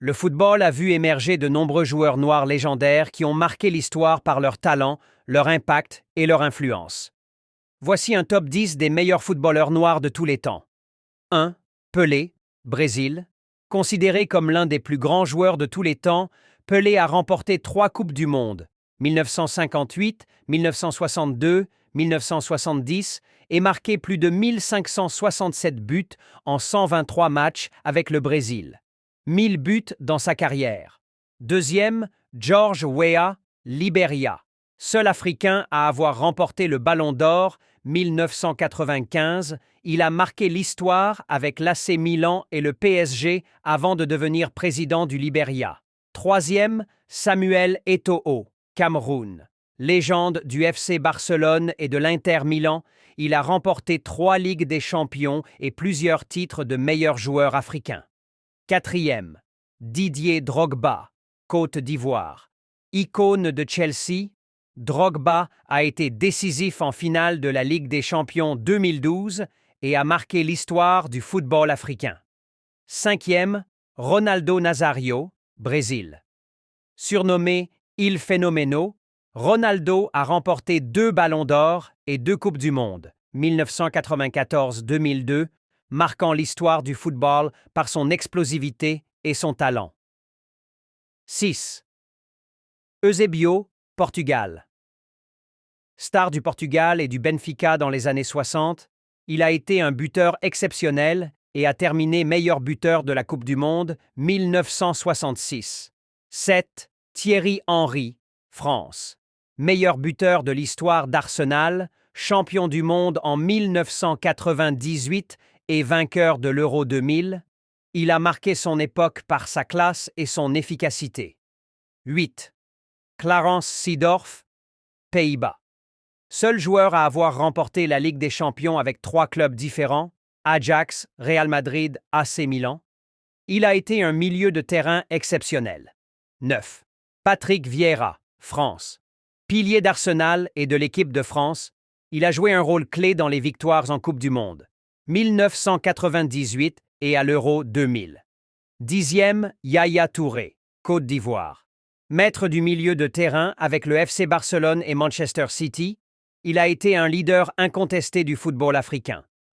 Le football a vu émerger de nombreux joueurs noirs légendaires qui ont marqué l'histoire par leur talent, leur impact et leur influence. Voici un top 10 des meilleurs footballeurs noirs de tous les temps. 1. Pelé, Brésil. Considéré comme l'un des plus grands joueurs de tous les temps, Pelé a remporté 3 Coupes du Monde, 1958, 1962, 1970, et marqué plus de 1567 buts en 123 matchs avec le Brésil. 1000 buts dans sa carrière. Deuxième, George Weah, Libéria. Seul Africain à avoir remporté le Ballon d'Or 1995, il a marqué l'histoire avec l'AC Milan et le PSG avant de devenir président du Libéria. Troisième, Samuel Eto'o, Cameroun. Légende du FC Barcelone et de l'Inter Milan, il a remporté 3 Ligues des Champions et plusieurs titres de meilleur joueur africain. Quatrième, Didier Drogba, Côte d'Ivoire. Icône de Chelsea, Drogba a été décisif en finale de la Ligue des Champions 2012 et a marqué l'histoire du football africain. Cinquième, Ronaldo Nazario, Brésil. Surnommé Il Fenomeno, Ronaldo a remporté 2 Ballons d'Or et 2 Coupes du Monde, 1994-2002, marquant l'histoire du football par son explosivité et son talent. 6. Eusébio, Portugal. Star du Portugal et du Benfica dans les années 60, il a été un buteur exceptionnel et a terminé meilleur buteur de la Coupe du Monde 1966. 7. Thierry Henry, France. Meilleur buteur de l'histoire d'Arsenal, champion du monde en 1998 et vainqueur de l'Euro 2000, il a marqué son époque par sa classe et son efficacité. 8. Clarence Seedorf, Pays-Bas. Seul joueur à avoir remporté la Ligue des Champions avec 3 clubs différents, Ajax, Real Madrid, AC Milan, il a été un milieu de terrain exceptionnel. 9. Patrick Vieira, France. Pilier d'Arsenal et de l'équipe de France, il a joué un rôle clé dans les victoires en Coupe du Monde, 1998 et à l'Euro 2000. 10e, Yaya Touré, Côte d'Ivoire. Maître du milieu de terrain avec le FC Barcelone et Manchester City, il a été un leader incontesté du football africain.